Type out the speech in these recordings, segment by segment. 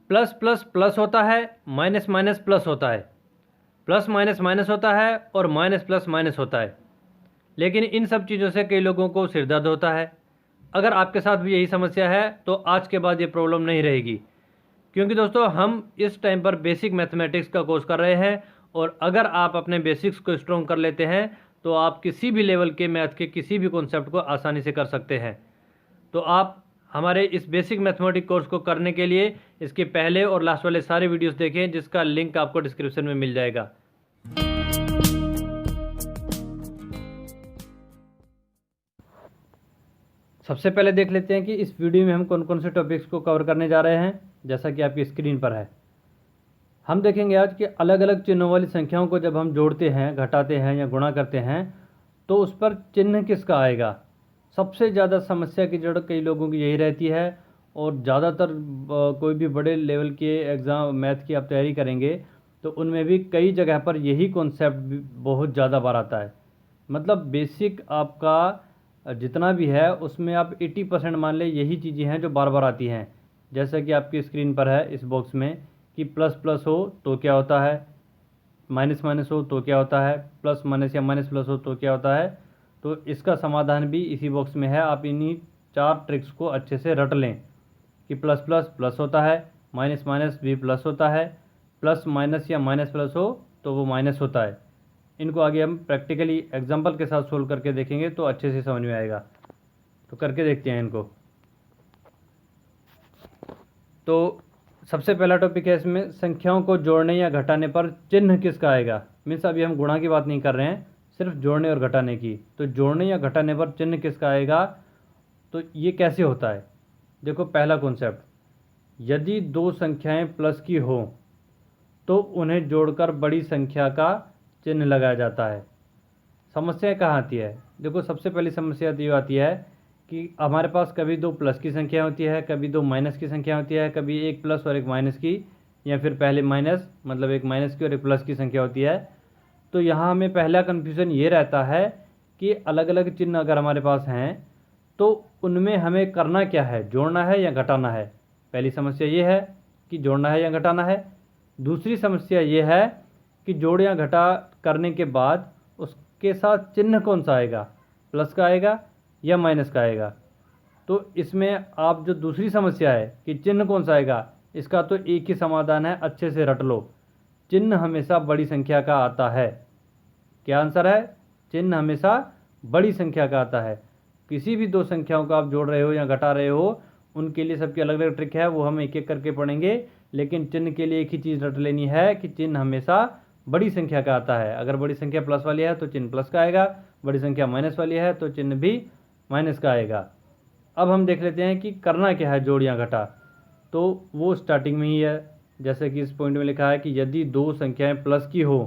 Plus plus plus होता है, minus minus plus होता है, प्लस माइनस माइनस होता है और माइनस प्लस माइनस होता है। लेकिन इन सब चीज़ों से कई लोगों को सिर दर्द होता है। अगर आपके साथ भी यही समस्या है तो आज के बाद ये प्रॉब्लम नहीं रहेगी, क्योंकि दोस्तों हम इस टाइम पर बेसिक मैथमेटिक्स का कोर्स कर रहे हैं और अगर आप अपने बेसिक्स को स्ट्रॉन्ग कर लेते हैं तो आप किसी भी लेवल के मैथ के किसी भी कॉन्सेप्ट को आसानी से कर सकते हैं। तो आप हमारे इस बेसिक मैथमेटिक्स कोर्स को करने के लिए इसके पहले और लास्ट वाले सारे वीडियोस देखें, जिसका लिंक आपको डिस्क्रिप्शन में मिल जाएगा। सबसे पहले देख लेते हैं कि इस वीडियो में हम कौन कौन से टॉपिक्स को कवर करने जा रहे हैं। जैसा कि आपकी स्क्रीन पर है, हम देखेंगे आज कि अलग अलग चिन्हों वाली संख्याओं को जब हम जोड़ते हैं, घटाते हैं या गुणा करते हैं तो उस पर चिन्ह किसका आएगा। सबसे ज़्यादा समस्या की जड़ कई लोगों की यही रहती है और ज़्यादातर कोई भी बड़े लेवल के एग्ज़ाम मैथ की आप तैयारी करेंगे तो उनमें भी कई जगह पर यही कॉन्सेप्ट बहुत ज़्यादा बार आता है। मतलब बेसिक आपका जितना भी है उसमें आप 80% मान लें यही चीज़ें हैं जो बार बार आती हैं। जैसा कि आपकी स्क्रीन पर है इस बॉक्स में कि प्लस प्लस हो तो क्या होता है, माइनस माइनस हो तो क्या होता है, प्लस माइनस या माइनस प्लस हो तो क्या होता है। तो इसका समाधान भी इसी बॉक्स में है। आप इन्हीं 4 ट्रिक्स को अच्छे से रट लें कि प्लस प्लस प्लस होता है, माइनस माइनस भी प्लस होता है, प्लस माइनस या माइनस प्लस हो तो वो माइनस होता है। इनको आगे हम प्रैक्टिकली एग्जाम्पल के साथ सोल्व करके देखेंगे तो अच्छे से समझ में आएगा। तो करके देखते हैं इनको। तो सबसे पहला टॉपिक है इसमें, संख्याओं को जोड़ने या घटाने पर चिन्ह किसका आएगा। मीन्स अभी हम गुणा की बात नहीं कर रहे हैं, सिर्फ जोड़ने और घटाने की। तो जोड़ने या घटाने पर चिन्ह किसका आएगा, तो ये कैसे होता है। देखो पहला कॉन्सेप्ट, यदि दो संख्याएं प्लस की हो तो उन्हें जोड़कर बड़ी संख्या का चिन्ह लगाया जाता है। समस्या कहाँ आती है, देखो सबसे पहली समस्या ये आती है कि हमारे पास कभी दो प्लस की संख्या होती है, कभी दो माइनस की संख्या होती है, कभी एक प्लस और एक माइनस की, या फिर पहले माइनस मतलब एक माइनस की और एक प्लस की संख्या होती है। तो यहाँ हमें पहला कन्फ्यूज़न ये रहता है कि अलग अलग चिन्ह अगर हमारे पास हैं तो उनमें हमें करना क्या है, जोड़ना है या घटाना है। पहली समस्या ये है कि जोड़ना है या घटाना है। दूसरी समस्या ये है कि जोड़ या घटा करने के बाद उसके साथ चिन्ह कौन सा आएगा, प्लस का आएगा या माइनस का आएगा। तो इसमें आप जो दूसरी समस्या है कि चिन्ह कौन सा आएगा, इसका तो एक ही समाधान है, अच्छे से रट लो। चिन्ह हमेशा बड़ी संख्या का आता है। क्या आंसर है, चिन्ह हमेशा बड़ी संख्या का आता है। किसी भी दो संख्याओं को आप जोड़ रहे हो या घटा रहे हो उनके लिए सबकी अलग अलग ट्रिक है, वो हम एक एक करके पढ़ेंगे। लेकिन चिन्ह के लिए एक ही चीज़ रट लेनी है कि चिन्ह हमेशा बड़ी संख्या का आता है। अगर बड़ी संख्या प्लस वाली है तो चिन्ह प्लस का आएगा, बड़ी संख्या माइनस वाली है तो चिन्ह भी माइनस का आएगा। अब हम देख लेते हैं कि करना क्या है जोड़ या घटा। तो वो स्टार्टिंग में ही है, जैसे कि इस पॉइंट में लिखा है कि यदि दो संख्याएं प्लस की हो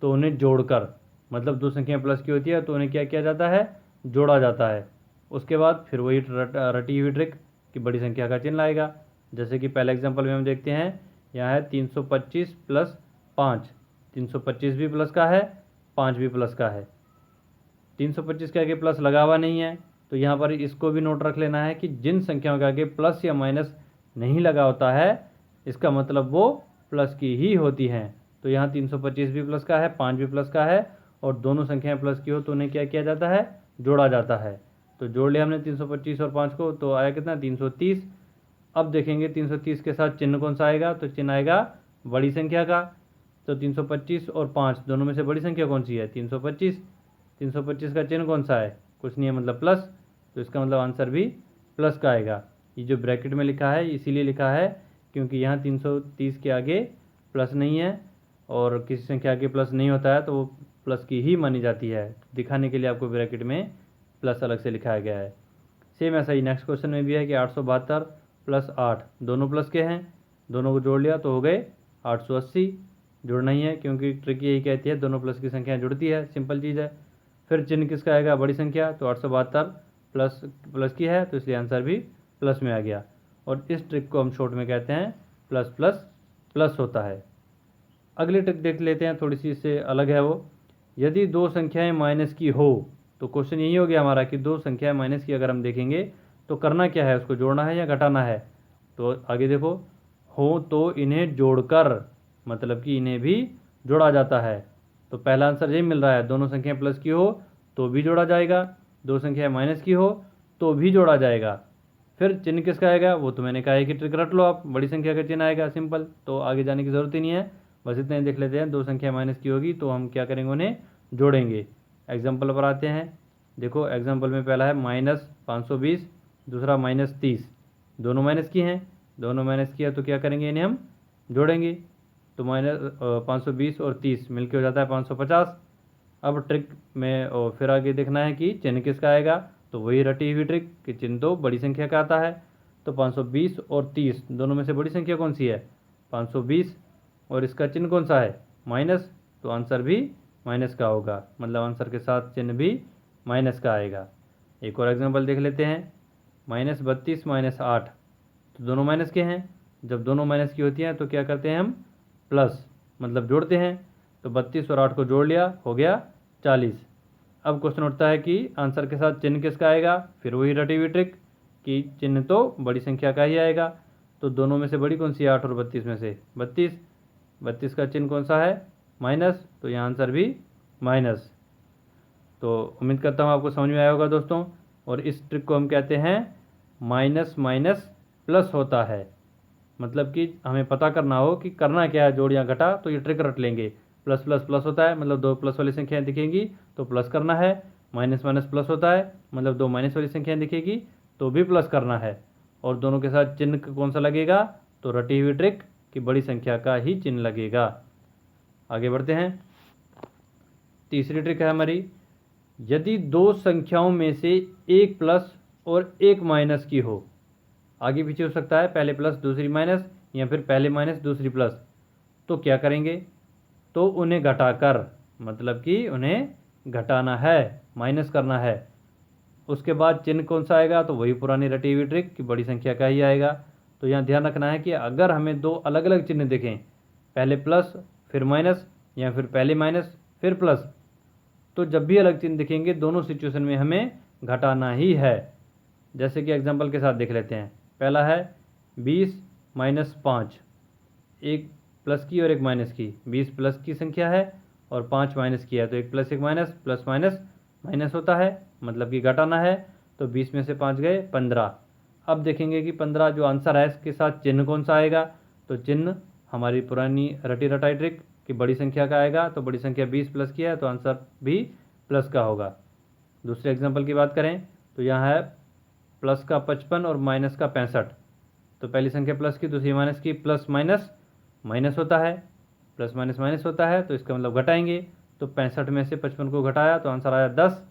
तो उन्हें जोड़कर, मतलब दो संख्याएं प्लस की होती है तो उन्हें क्या किया जाता है, जोड़ा जाता है। उसके बाद फिर वही रटी हुई ट्रिक कि बड़ी संख्या का चिन्ह आएगा। जैसे कि पहले एग्जांपल में हम देखते हैं, यहाँ है 325 प्लस 5। 325 भी प्लस का है, 5 भी प्लस का है। 325 के आगे प्लस लगा हुआ नहीं है, तो यहाँ पर इसको भी नोट रख लेना है कि जिन संख्याओं के आगे प्लस या माइनस नहीं लगा होता है इसका मतलब वो प्लस की ही होती हैं। तो यहाँ 325 भी प्लस का है, 5 भी प्लस का है और दोनों संख्याएं प्लस की हो तो उन्हें क्या किया जाता है, जोड़ा जाता है। तो जोड़ लिया हमने 325 और 5 को, तो आया कितना, 330। अब देखेंगे 330 के साथ चिन्ह कौन सा आएगा, तो चिन्ह आएगा बड़ी संख्या का। तो 325 और 5 दोनों में से बड़ी संख्या कौन सी है, 325। 325 का चिन्ह कौन सा है, कुछ नहीं है मतलब प्लस, तो इसका मतलब आंसर भी प्लस का आएगा। ये जो ब्रैकेट में लिखा है इसीलिए लिखा है क्योंकि यहाँ 330 के आगे प्लस नहीं है और किसी संख्या आगे प्लस नहीं होता है तो वो प्लस की ही मानी जाती है। दिखाने के लिए आपको ब्रैकेट में प्लस अलग से लिखाया गया है। सेम ऐसा ही नेक्स्ट क्वेश्चन में भी है कि 872 प्लस 8 दोनों प्लस के हैं, दोनों को जोड़ लिया तो हो गए 880। जोड़ना ही है क्योंकि ट्रिक यही कहती है दोनों प्लस की संख्या जुड़ती है, सिंपल चीज़ है। फिर चिन्ह किसका आएगा, बड़ी संख्या, तो 872 प्लस की है तो इसलिए आंसर भी प्लस में आ गया। और इस ट्रिक को हम शॉर्ट में कहते हैं प्लस प्लस प्लस होता है। अगली ट्रिक देख लेते हैं, थोड़ी सी इससे अलग है वो। यदि दो संख्याएं माइनस की हो, तो क्वेश्चन यही हो गया हमारा कि दो संख्याएं माइनस की अगर हम देखेंगे तो करना क्या है, उसको जोड़ना है या घटाना है। तो आगे देखो, हो तो इन्हें जोड़कर, मतलब कि इन्हें भी जोड़ा जाता है। तो पहला आंसर यही मिल रहा है, दोनों संख्याएं प्लस की हो तो भी जोड़ा जाएगा, दो संख्याएं माइनस की हो तो भी जोड़ा जाएगा। फिर चिन्ह किसका आएगा, वो तो मैंने कहा है कि ट्रिक रट लो आप, बड़ी संख्या का चिन्ह आएगा, सिंपल, तो आगे जाने की ज़रूरत ही नहीं है, बस इतना ही देख लेते हैं। दो संख्या माइनस की होगी तो हम क्या करेंगे, उन्हें जोड़ेंगे। एग्जाम्पल पर आते हैं। देखो एग्जाम्पल में पहला है -520, दूसरा -30, दोनों माइनस की हैं, दोनों माइनस की है तो क्या करेंगे, इन्हें हम जोड़ेंगे। तो -520 और 30 मिलके हो जाता है 550। अब ट्रिक में फिर आगे देखना है कि चिन्ह किसका आएगा, तो वही रटी हुई ट्रिक कि चिन्ह तो बड़ी संख्या का आता है। तो 520 और 30 दोनों में से बड़ी संख्या कौन सी है, 520, और इसका चिन्ह कौन सा है, माइनस, तो आंसर भी माइनस का होगा, मतलब आंसर के साथ चिन्ह भी माइनस का आएगा। एक और एग्जांपल देख लेते हैं। -32 -8, तो दोनों माइनस के हैं, जब दोनों माइनस की होती हैं तो क्या करते हैं हम, प्लस, मतलब जोड़ते हैं। तो 32 और 8 को जोड़ लिया, हो गया 40। अब क्वेश्चन उठता है कि आंसर के साथ चिन्ह किसका आएगा, फिर वही रटी हुई ट्रिक कि चिन्ह तो बड़ी संख्या का ही आएगा। तो दोनों में से बड़ी कौन सी है, 8 और 32 में से 32, 32 का चिन्ह कौन सा है, माइनस, तो यहाँ आंसर भी माइनस। तो उम्मीद करता हूँ आपको समझ में आया होगा दोस्तों। और इस ट्रिक को हम कहते हैं माइनस माइनस प्लस होता है, मतलब कि हमें पता करना हो कि करना क्या है, जोड़ या घटा, तो ये ट्रिक रट लेंगे। प्लस प्लस प्लस होता है, मतलब दो प्लस वाली संख्याएं दिखेंगी तो प्लस करना है। माइनस माइनस प्लस होता है, मतलब दो माइनस वाली संख्याएं दिखेगी तो भी प्लस करना है। और दोनों के साथ चिन्ह कौन सा लगेगा, तो रटी हुई ट्रिक कि बड़ी संख्या का ही चिन्ह लगेगा। आगे बढ़ते हैं। तीसरी ट्रिक है हमारी, यदि दो संख्याओं में से एक प्लस और एक माइनस की हो, आगे पीछे हो सकता है, पहले प्लस दूसरी माइनस, या फिर पहले माइनस दूसरी प्लस, तो क्या करेंगे, तो उन्हें घटाकर, मतलब कि उन्हें घटाना है, माइनस करना है। उसके बाद चिन्ह कौन सा आएगा, तो वही पुरानी रटी हुई ट्रिक कि बड़ी संख्या का ही आएगा। तो यहाँ ध्यान रखना है कि अगर हमें दो अलग अलग चिन्ह दिखें, पहले प्लस फिर माइनस, या फिर पहले माइनस फिर प्लस, तो जब भी अलग चिन्ह दिखेंगे दोनों सिचुएशन में हमें घटाना ही है। जैसे कि एग्जांपल के साथ देख लेते हैं। पहला है 20 -5, एक प्लस की और एक माइनस की, 20 प्लस की संख्या है और 5 माइनस की है, तो एक प्लस एक माइनस, प्लस माइनस माइनस होता है, मतलब कि घटाना है। तो 20 में से 5 गए 15। अब देखेंगे कि 15 जो आंसर है इसके साथ चिन्ह कौन सा आएगा, तो चिन्ह हमारी पुरानी रटी रटाई ट्रिक कि बड़ी संख्या का आएगा। तो बड़ी संख्या 20 प्लस की है तो आंसर भी प्लस का होगा। दूसरे एग्जाम्पल की बात करें तो यहाँ है प्लस का 55 और माइनस का 65। तो पहली संख्या प्लस की, दूसरी माइनस की, प्लस माइनस माइनस होता है, प्लस माइनस माइनस होता है, तो इसका मतलब घटाएंगे। तो 65 में से 55 को घटाया तो आंसर आया 10।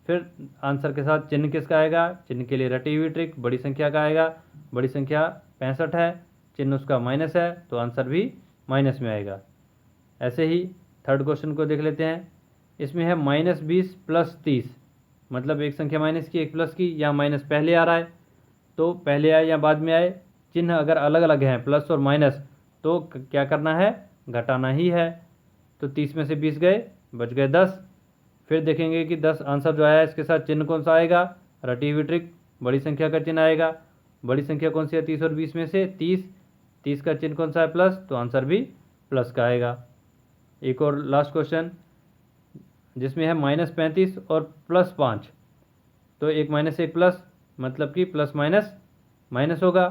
फिर आंसर के साथ चिन्ह किसका आएगा, चिन्ह के लिए रटी हुई ट्रिक बड़ी संख्या का आएगा। बड़ी संख्या 65 है, चिन्ह उसका माइनस है, तो आंसर भी माइनस में आएगा। ऐसे ही थर्ड क्वेश्चन को देख लेते हैं। इसमें है -20 + 30, मतलब एक संख्या माइनस की एक प्लस की, या माइनस पहले आ रहा है तो पहले आए या बाद में आए, चिन्ह अगर अलग अलग हैं प्लस और माइनस, तो क्या करना है, घटाना ही है। तो 30 में से 20 गए, बच गए 10। फिर देखेंगे कि 10 आंसर जो आया है इसके साथ चिन्ह कौन सा आएगा, रटी हुई ट्रिक बड़ी संख्या का चिन्ह आएगा। बड़ी संख्या कौन सी है 30 और 20 में से, 30, 30 का चिन्ह कौन सा है, प्लस, तो आंसर भी प्लस का आएगा। एक और लास्ट क्वेश्चन जिसमें है -35 और +5, तो एक माइनस एक प्लस, मतलब कि प्लस माइनस माइनस होगा,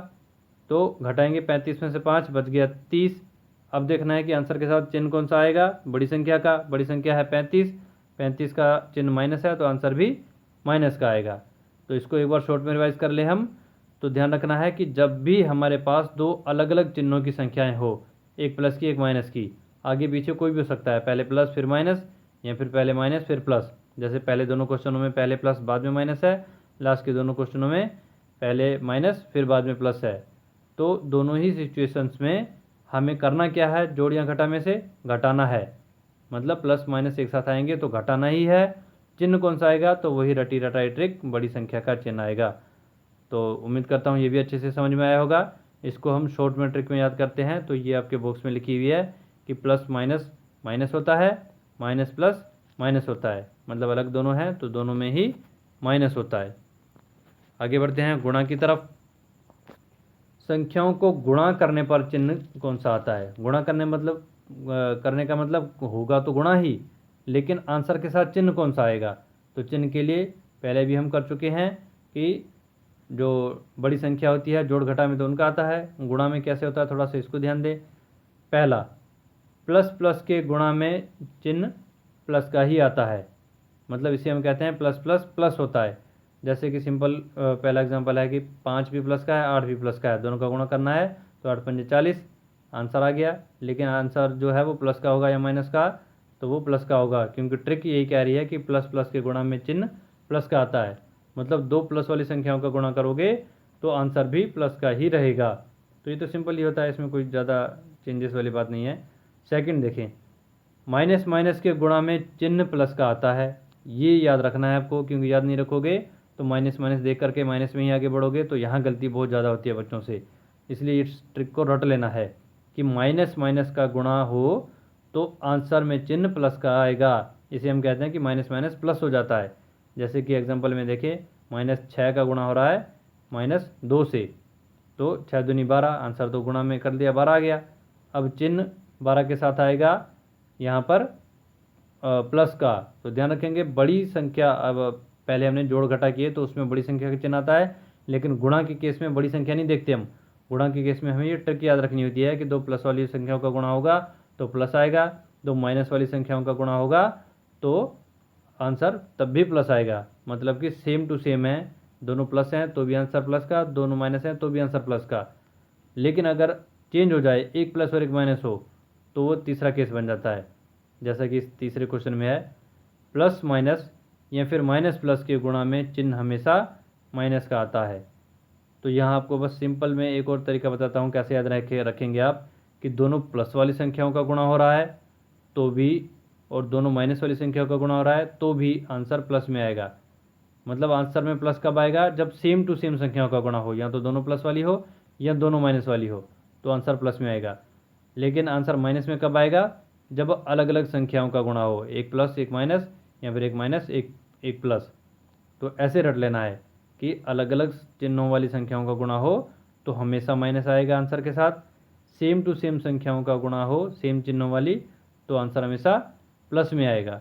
तो घटाएंगे 35 में से 5, बच गया 30। अब देखना है कि आंसर के साथ चिन्ह कौन सा आएगा, बड़ी संख्या का, बड़ी संख्या है 35, 35 का चिन्ह माइनस है तो आंसर भी माइनस का आएगा। तो इसको एक बार शॉर्ट में रिवाइज कर ले हम। तो ध्यान रखना है कि जब भी हमारे पास दो अलग अलग चिन्हों की संख्याएं हो, एक प्लस की एक माइनस की, आगे पीछे कोई भी हो सकता है, पहले प्लस फिर माइनस, या फिर पहले माइनस फिर प्लस, जैसे पहले दोनों क्वेश्चनों में पहले प्लस बाद में माइनस है, लास्ट के दोनों क्वेश्चनों में पहले माइनस फिर बाद में प्लस है। तो दोनों ही सिचुएशंस में हमें करना क्या है, जोड़ या घटा में से घटाना है, मतलब प्लस माइनस एक साथ आएंगे तो घटाना ही है। चिन्ह कौन सा आएगा, तो वही रटी रटाई ट्रिक बड़ी संख्या का चिन्ह आएगा। तो उम्मीद करता हूँ ये भी अच्छे से समझ में आया होगा। इसको हम शॉर्ट में ट्रिक में याद करते हैं, तो ये आपके बॉक्स में लिखी हुई है कि प्लस माइनस माइनस होता है, माइनस प्लस माइनस होता है, मतलब अलग दोनों हैं तो दोनों में ही माइनस होता है। आगे बढ़ते हैं गुणा की तरफ। संख्याओं को गुणा करने पर चिन्ह कौन सा आता है। गुणा करने मतलब करने का मतलब होगा तो गुणा ही, लेकिन आंसर के साथ चिन्ह कौन सा आएगा। तो चिन्ह के लिए पहले भी हम कर चुके हैं कि जो बड़ी संख्या होती है जोड़ घटा में तो उनका आता है, गुणा में कैसे होता है थोड़ा सा इसको ध्यान दें। पहला, प्लस प्लस के गुणा में चिन्ह प्लस का ही आता है, मतलब इसे हम कहते हैं प्लस प्लस प्लस होता है। जैसे कि सिंपल पहला एग्जांपल है कि 5 भी प्लस का है 8 भी प्लस का है, दोनों का गुणा करना है तो 8 पंजे 40 आंसर आ गया। लेकिन आंसर जो है वो प्लस का होगा या माइनस का, तो वो प्लस का होगा, क्योंकि ट्रिक यही कह रही है कि प्लस प्लस के गुणा में चिन्ह प्लस का आता है। मतलब दो प्लस वाली संख्याओं का गुणा करोगे तो आंसर भी प्लस का ही रहेगा। तो ये तो सिंपल ही होता है, इसमें कोई ज़्यादा चेंजेस वाली बात नहीं है। सेकंड देखें, माइनस माइनस के गुणा में चिन्ह प्लस का आता है, ये याद रखना है आपको, क्योंकि याद नहीं रखोगे तो माइनस माइनस देख करके माइनस में ही आगे बढ़ोगे, तो यहाँ गलती बहुत ज़्यादा होती है बच्चों से। इसलिए इस ट्रिक को रट लेना है कि माइनस माइनस का गुणा हो तो आंसर में चिन्ह प्लस का आएगा। इसे हम कहते हैं कि माइनस माइनस प्लस हो जाता है। जैसे कि एग्जाम्पल में देखें, -6 का गुणा हो रहा है -2 से, तो 6 दूनी 12, आंसर तो गुणा में कर दिया 12 आ गया। अब चिन्ह 12 के साथ आएगा यहाँ पर प्लस का, तो ध्यान रखेंगे बड़ी संख्या, अब पहले हमने जोड़ घटा किए तो उसमें बड़ी संख्या का चिन्ह आता है, लेकिन गुणा के केस में बड़ी संख्या नहीं देखते हम। गुणा के केस में हमें ये ट्रिक याद रखनी होती है कि दो प्लस वाली संख्याओं का गुणा होगा तो प्लस आएगा, दो माइनस वाली संख्याओं का गुणा होगा तो आंसर तब भी प्लस आएगा। मतलब कि सेम टू सेम है, दोनों प्लस हैं तो भी आंसर प्लस का, दोनों माइनस हैं तो भी आंसर प्लस का। लेकिन अगर चेंज हो जाए, एक प्लस और एक माइनस हो, तो वो तीसरा केस बन जाता है। जैसा कि इस तीसरे क्वेश्चन में है, प्लस माइनस या फिर माइनस प्लस के गुणा में चिन्ह हमेशा माइनस का आता है। तो यहाँ आपको बस सिंपल में एक और तरीका बताता हूँ कैसे याद रखेंगे आप, कि दोनों प्लस वाली संख्याओं का गुणा हो रहा है तो भी, और दोनों माइनस वाली संख्याओं का गुणा हो रहा है तो भी आंसर प्लस में आएगा। मतलब आंसर में प्लस कब आएगा, जब सेम टू सेम संख्याओं का गुणा हो, या तो दोनों प्लस वाली हो या दोनों माइनस वाली हो, तो आंसर प्लस में आएगा। लेकिन आंसर माइनस में कब आएगा, जब अलग अलग संख्याओं का गुणा हो, एक प्लस एक माइनस या फिर एक माइनस एक प्लस। तो ऐसे रट लेना है कि अलग अलग चिन्हों वाली संख्याओं का गुणा हो तो हमेशा माइनस आएगा आंसर के साथ, सेम टू सेम संख्याओं का गुणा हो सेम चिन्हों वाली तो आंसर हमेशा प्लस में आएगा।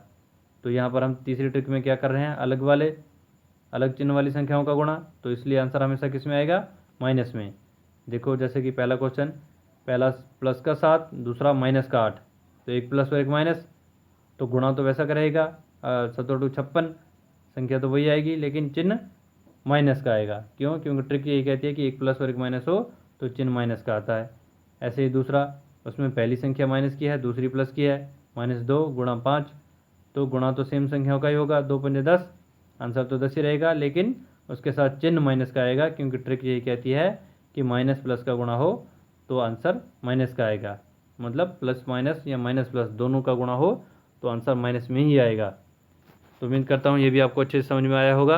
तो यहाँ पर हम तीसरी ट्रिक में क्या कर रहे हैं, अलग चिन्ह वाली संख्याओं का गुणा, तो इसलिए आंसर हमेशा किस में आएगा, माइनस में। देखो जैसे कि पहला क्वेश्चन, पहला प्लस का 7, दूसरा माइनस का 8, तो एक प्लस और एक माइनस, तो गुणा तो वैसा का रहेगा, 7 56 संख्या तो वही आएगी, लेकिन चिन्ह माइनस का आएगा। क्यों, क्योंकि ट्रिक यही कहती है कि एक प्लस और एक माइनस हो तो चिन्ह माइनस का आता है। ऐसे ही दूसरा, उसमें पहली संख्या माइनस की है, दूसरी प्लस की है, -2 गुणा 5, तो गुणा तो सेम संख्याओं का ही होगा, 2 पंजे 10, आंसर तो 10 ही रहेगा, लेकिन उसके साथ चिन्ह माइनस का आएगा, क्योंकि ट्रिक यही कहती है कि माइनस प्लस का गुणा हो तो आंसर माइनस का आएगा। मतलब प्लस माइनस या माइनस प्लस दोनों का गुणा हो तो आंसर माइनस में ही आएगा। तो उम्मीद करता हूँ ये भी आपको अच्छे से समझ में आया होगा।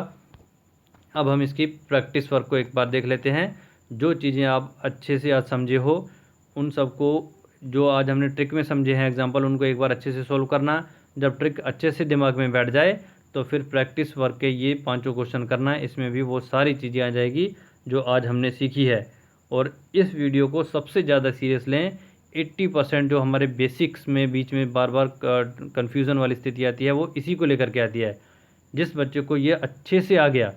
अब हम इसकी प्रैक्टिस वर्क को एक बार देख लेते हैं। जो चीज़ें आप अच्छे से आज समझे हो उन सबको, जो आज हमने ट्रिक में समझे हैं एग्जाम्पल, उनको एक बार अच्छे से सोल्व करना। जब ट्रिक अच्छे से दिमाग में बैठ जाए तो फिर प्रैक्टिस वर्क के ये 5 क्वेश्चन करना है, इसमें भी वो सारी चीज़ें आ जाएगी जो आज हमने सीखी है। और इस वीडियो को सबसे ज़्यादा सीरियस लें। 80% जो हमारे बेसिक्स में बीच में बार बार कन्फ्यूज़न वाली स्थिति आती है वो इसी को लेकर के आती है। जिस बच्चे को ये अच्छे से आ गया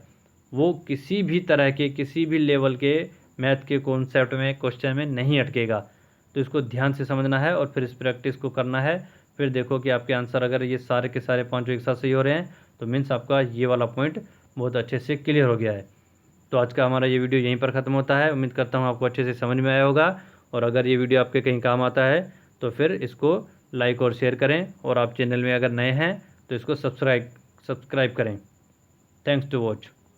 वो किसी भी तरह के किसी भी लेवल के मैथ के कॉन्सेप्ट में क्वेश्चन में नहीं अटकेगा। तो इसको ध्यान से समझना है और फिर इस प्रैक्टिस को करना है। फिर देखो कि आपके आंसर अगर ये सारे के सारे 5 एक साथ सही हो रहे हैं तो मीन्स आपका ये वाला पॉइंट बहुत अच्छे से क्लियर हो गया है। तो आज का हमारा ये वीडियो यहीं पर ख़त्म होता है। उम्मीद करता हूँ आपको अच्छे से समझ में आया होगा, और अगर ये वीडियो आपके कहीं काम आता है तो फिर इसको लाइक और शेयर करें, और आप चैनल में अगर नए हैं तो इसको सब्सक्राइब करें। Thanks to watch.